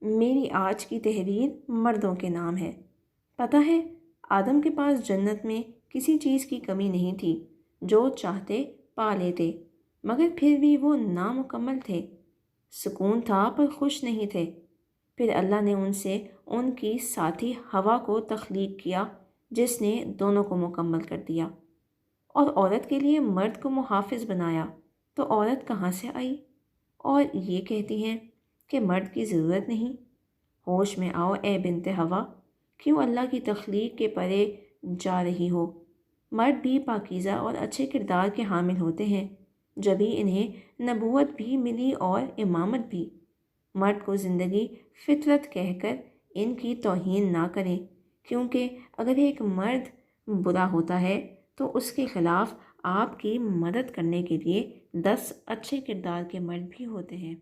मेरी आज की तहरीर मर्दों के नाम है। पता है, आदम के पास जन्नत में किसी चीज़ की कमी नहीं थी, जो चाहते पा लेते, मगर फिर भी वो नामुकम्मल थे। सुकून था पर खुश नहीं थे। फिर अल्लाह ने उनसे उनकी साथी हवा को तख्लीक किया, जिसने दोनों को मुकम्मल कर दिया। और औरत के लिए मर्द को मुहाफिज बनाया, तो औरत कहाँ से आई? और ये कहती हैं कि मर्द की ज़रूरत नहीं। होश में आओ ए बिनते हवा, क्यों अल्लाह की तख्लीक के परे जा रही हो? मर्द भी पाकीज़ा और अच्छे किरदार के हामिल होते हैं, जभी इन्हें नबूवत भी मिली और इमामत भी। मर्द को ज़िंदगी फितरत कहकर इनकी तौहीन ना करें, क्योंकि अगर एक मर्द बुरा होता है तो उसके ख़िलाफ़ आपकी मदद करने के लिए 10 अच्छे किरदार के मर्द भी होते हैं।